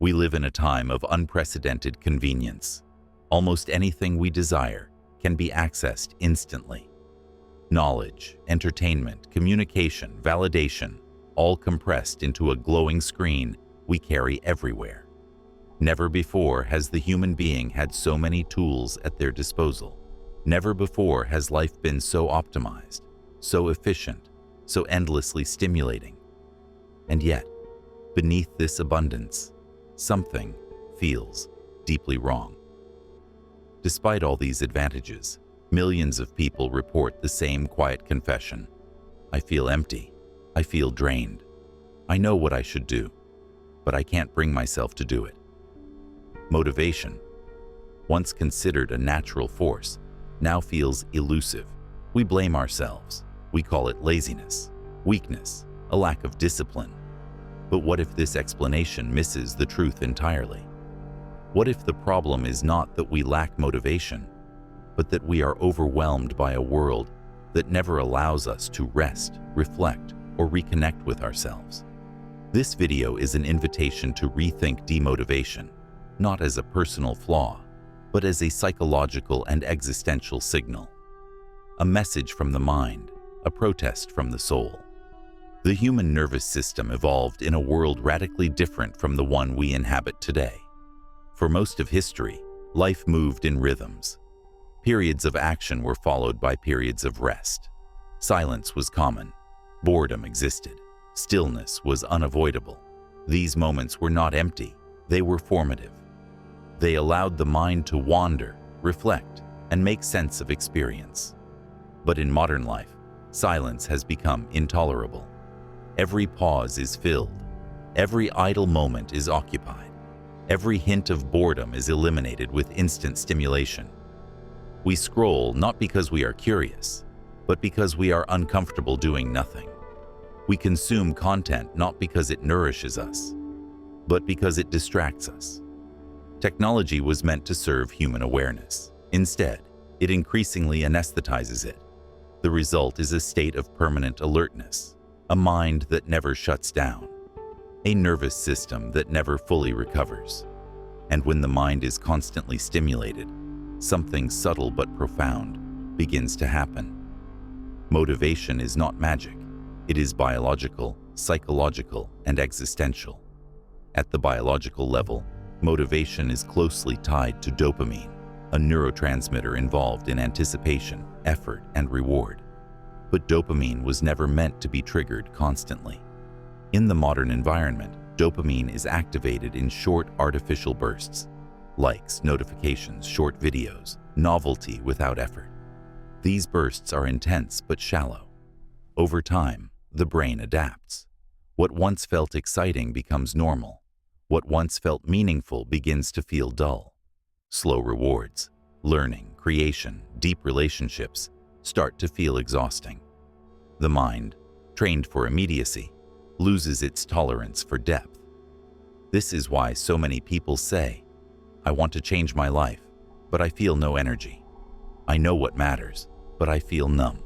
We live in a time of unprecedented convenience. Almost anything we desire can be accessed instantly. Knowledge, entertainment, communication, validation, all compressed into a glowing screen we carry everywhere. Never before has the human being had so many tools at their disposal. Never before has life been so optimized, so efficient, so endlessly stimulating. And yet, beneath this abundance, something feels deeply wrong. Despite all these advantages, millions of people report the same quiet confession. I feel empty. I feel drained. I know what I should do, but I can't bring myself to do it. Motivation, once considered a natural force, now feels elusive. We blame ourselves. We call it laziness, weakness, a lack of discipline. But what if this explanation misses the truth entirely? What if the problem is not that we lack motivation, but that we are overwhelmed by a world that never allows us to rest, reflect, or reconnect with ourselves? This video is an invitation to rethink demotivation, not as a personal flaw, but as a psychological and existential signal. A message from the mind, a protest from the soul. The human nervous system evolved in a world radically different from the one we inhabit today. For most of history, life moved in rhythms. Periods of action were followed by periods of rest. Silence was common. Boredom existed. Stillness was unavoidable. These moments were not empty. They were formative. They allowed the mind to wander, reflect, and make sense of experience. But in modern life, silence has become intolerable. Every pause is filled. Every idle moment is occupied. Every hint of boredom is eliminated with instant stimulation. We scroll not because we are curious, but because we are uncomfortable doing nothing. We consume content not because it nourishes us, but because it distracts us. Technology was meant to serve human awareness. Instead, it increasingly anesthetizes it. The result is a state of permanent alertness, a mind that never shuts down, a nervous system that never fully recovers. And when the mind is constantly stimulated, something subtle but profound begins to happen. Motivation is not magic. It is biological, psychological, and existential. At the biological level, motivation is closely tied to dopamine, a neurotransmitter involved in anticipation, effort, and reward. But dopamine was never meant to be triggered constantly. In the modern environment, dopamine is activated in short artificial bursts. Likes, notifications, short videos, novelty without effort. These bursts are intense but shallow. Over time, the brain adapts. What once felt exciting becomes normal. What once felt meaningful begins to feel dull. Slow rewards, learning, creation, deep relationships start to feel exhausting. The mind, trained for immediacy, loses its tolerance for depth. This is why so many people say, I want to change my life, but I feel no energy. I know what matters, but I feel numb.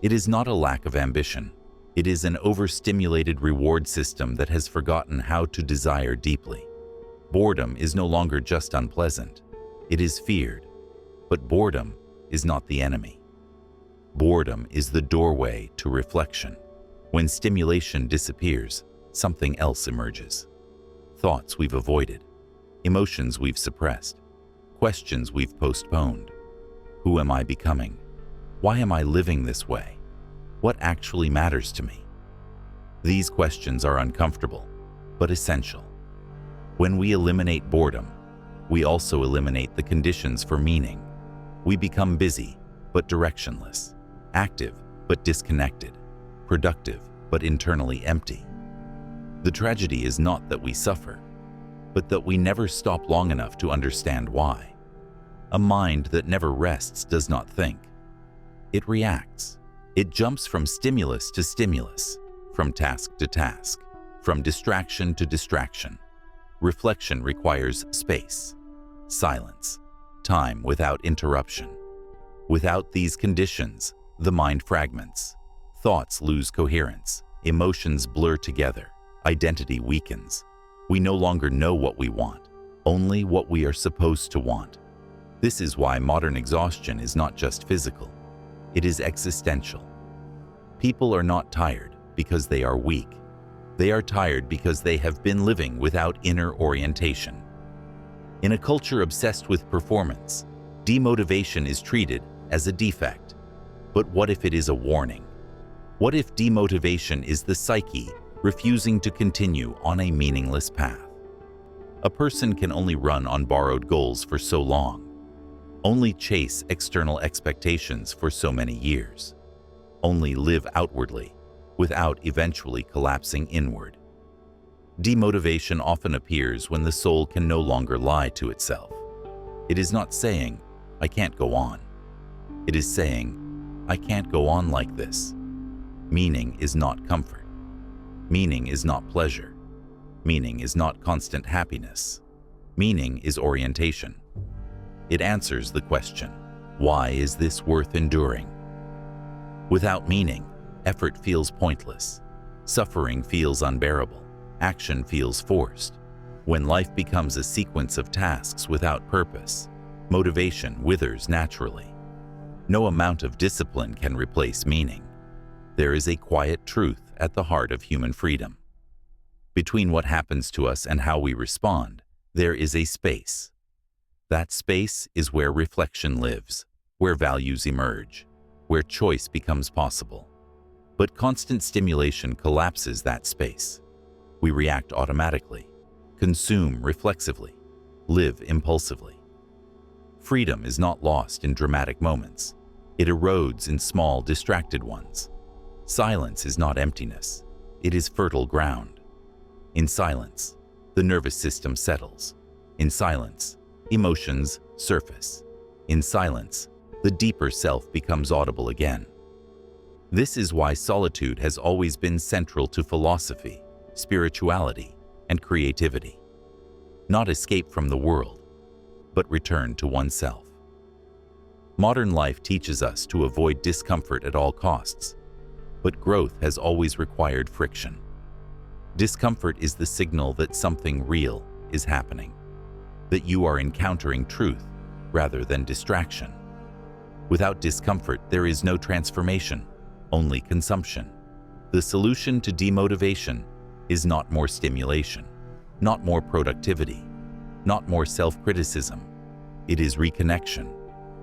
It is not a lack of ambition. It is an overstimulated reward system that has forgotten how to desire deeply. Boredom is no longer just unpleasant. It is feared. But boredom is not the enemy. Boredom is the doorway to reflection. When stimulation disappears, something else emerges. Thoughts we've avoided, emotions we've suppressed, questions we've postponed. Who am I becoming? Why am I living this way? What actually matters to me? These questions are uncomfortable, but essential. When we eliminate boredom, we also eliminate the conditions for meaning. We become busy, but directionless, active, but disconnected, productive, but internally empty. The tragedy is not that we suffer, but that we never stop long enough to understand why. A mind that never rests does not think. It reacts. It jumps from stimulus to stimulus, from task to task, from distraction to distraction. Reflection requires space, silence, time without interruption. Without these conditions, the mind fragments. Thoughts lose coherence, emotions blur together, identity weakens. We no longer know what we want, only what we are supposed to want. This is why modern exhaustion is not just physical, it is existential. People are not tired because they are weak. They are tired because they have been living without inner orientation. In a culture obsessed with performance, demotivation is treated as a defect. But what if it is a warning? What if demotivation is the psyche refusing to continue on a meaningless path? A person can only run on borrowed goals for so long, only chase external expectations for so many years, only live outwardly without eventually collapsing inward. Demotivation often appears when the soul can no longer lie to itself. It is not saying, "I can't go on." It is saying, "I can't go on like this." Meaning is not comfort. Meaning is not pleasure. Meaning is not constant happiness. Meaning is orientation. It answers the question, why is this worth enduring? Without meaning, effort feels pointless. Suffering feels unbearable. Action feels forced. When life becomes a sequence of tasks without purpose, motivation withers naturally. No amount of discipline can replace meaning. There is a quiet truth at the heart of human freedom. Between what happens to us and how we respond, there is a space. That space is where reflection lives, where values emerge, where choice becomes possible. But constant stimulation collapses that space. We react automatically, consume reflexively, live impulsively. Freedom is not lost in dramatic moments. It erodes in small, distracted ones. Silence is not emptiness. It is fertile ground. In silence, the nervous system settles. In silence, emotions surface. In silence, the deeper self becomes audible again. This is why solitude has always been central to philosophy, spirituality, and creativity. Not escape from the world, but return to oneself. Modern life teaches us to avoid discomfort at all costs, but growth has always required friction. Discomfort is the signal that something real is happening, that you are encountering truth rather than distraction. Without discomfort, there is no transformation, only consumption. The solution to demotivation is not more stimulation, not more productivity, not more self-criticism. It is reconnection,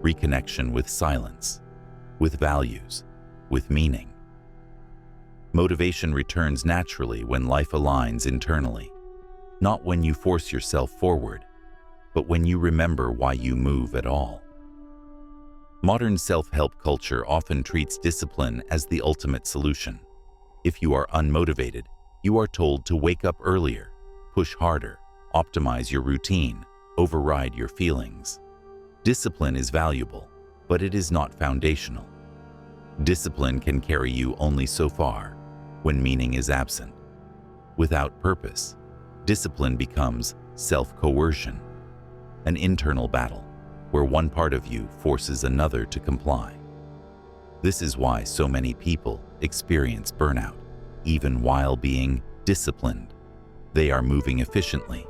reconnection with silence, with values, with meaning. Motivation returns naturally when life aligns internally, not when you force yourself forward, but when you remember why you move at all. Modern self-help culture often treats discipline as the ultimate solution. If you are unmotivated, you are told to wake up earlier, push harder, optimize your routine, override your feelings. Discipline is valuable, but it is not foundational. Discipline can carry you only so far when meaning is absent. Without purpose, discipline becomes self-coercion, an internal battle where one part of you forces another to comply. This is why so many people experience burnout, even while being disciplined. They are moving efficiently,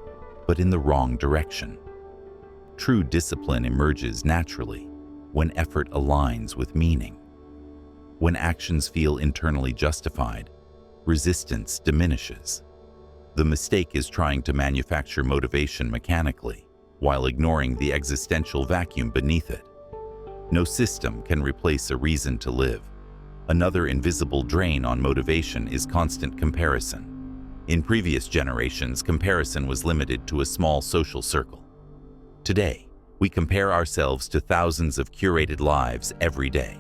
but in the wrong direction. True discipline emerges naturally when effort aligns with meaning. When actions feel internally justified, resistance diminishes. The mistake is trying to manufacture motivation mechanically while ignoring the existential vacuum beneath it. No system can replace a reason to live. Another invisible drain on motivation is constant comparison. In previous generations, comparison was limited to a small social circle. Today, we compare ourselves to thousands of curated lives every day.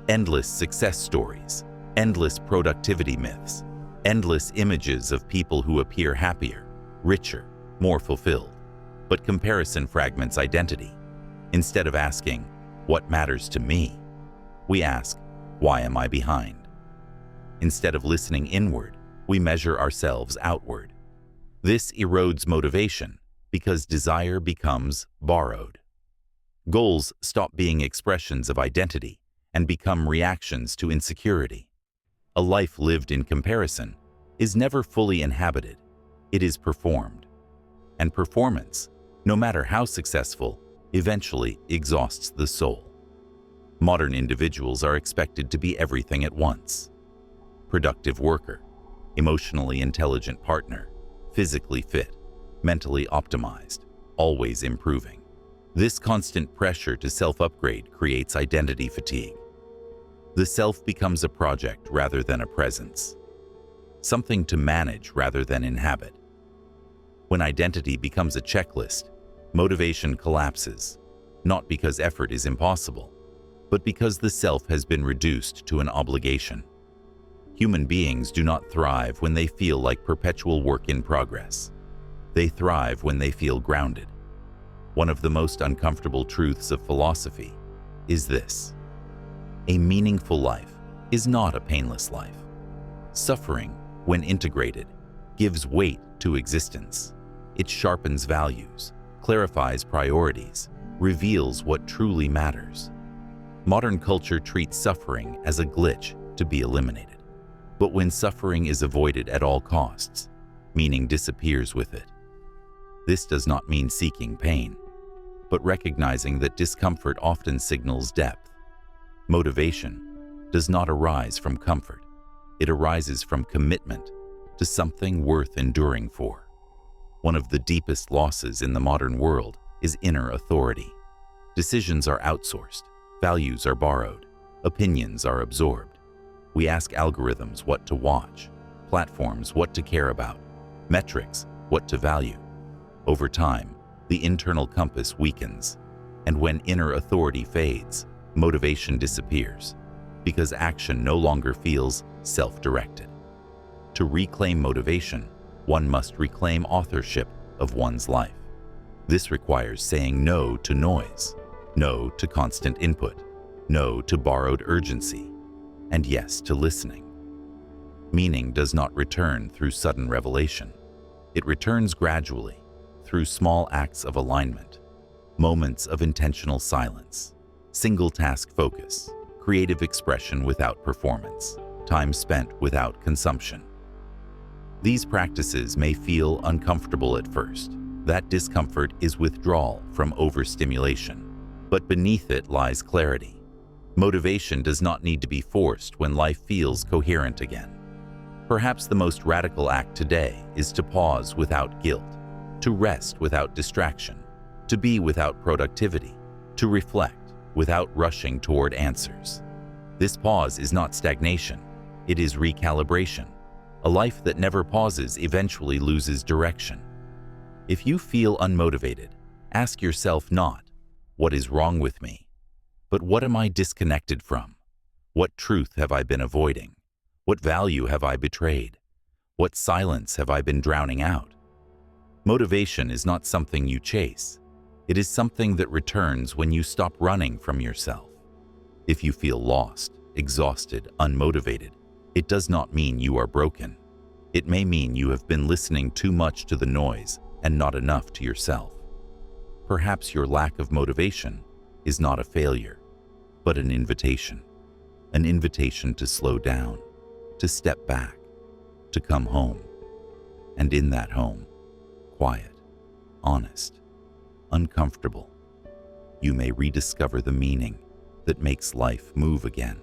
Endless success stories, endless productivity myths, endless images of people who appear happier, richer, more fulfilled. But comparison fragments identity. Instead of asking, "What matters to me?" we ask, "Why am I behind?" Instead of listening inward, we measure ourselves outward. This erodes motivation because desire becomes borrowed. Goals stop being expressions of identity and become reactions to insecurity. A life lived in comparison is never fully inhabited. it is performed. And performance, no matter how successful, eventually exhausts the soul. Modern individuals are expected to be everything at once: productive worker, emotionally intelligent partner, physically fit, mentally optimized, always improving. This constant pressure to self-upgrade creates identity fatigue. The self becomes a project rather than a presence, something to manage rather than inhabit. When identity becomes a checklist, motivation collapses, not because effort is impossible, but because the self has been reduced to an obligation. Human beings do not thrive when they feel like perpetual work in progress. They thrive when they feel grounded. One of the most uncomfortable truths of philosophy is this: a meaningful life is not a painless life. Suffering, when integrated, gives weight to existence. It sharpens values, clarifies priorities, reveals what truly matters. Modern culture treats suffering as a glitch to be eliminated. But when suffering is avoided at all costs, meaning disappears with it. This does not mean seeking pain, but recognizing that discomfort often signals depth. Motivation does not arise from comfort. It arises from commitment to something worth enduring for. One of the deepest losses in the modern world is inner authority. Decisions are outsourced, values are borrowed, opinions are absorbed. We ask algorithms what to watch, platforms what to care about, metrics what to value. Over time, the internal compass weakens, and when inner authority fades, motivation disappears, because action no longer feels self-directed. To reclaim motivation, one must reclaim authorship of one's life. This requires saying no to noise, no to constant input, no to borrowed urgency, and yes to listening. Meaning does not return through sudden revelation. It returns gradually, through small acts of alignment, moments of intentional silence, single-task focus, creative expression without performance, time spent without consumption. These practices may feel uncomfortable at first. That discomfort is withdrawal from overstimulation, but beneath it lies clarity. Motivation does not need to be forced when life feels coherent again. Perhaps the most radical act today is to pause without guilt, to rest without distraction, to be without productivity, to reflect without rushing toward answers. This pause is not stagnation, it is recalibration. A life that never pauses eventually loses direction. If you feel unmotivated, ask yourself not, "What is wrong with me?" but "What am I disconnected from? What truth have I been avoiding? What value have I betrayed? What silence have I been drowning out?" Motivation is not something you chase. It is something that returns when you stop running from yourself. If you feel lost, exhausted, unmotivated, it does not mean you are broken. It may mean you have been listening too much to the noise and not enough to yourself. Perhaps your lack of motivation is not a failure, but an invitation to slow down, to step back, to come home. And in that home, quiet, honest, uncomfortable, you may rediscover the meaning that makes life move again.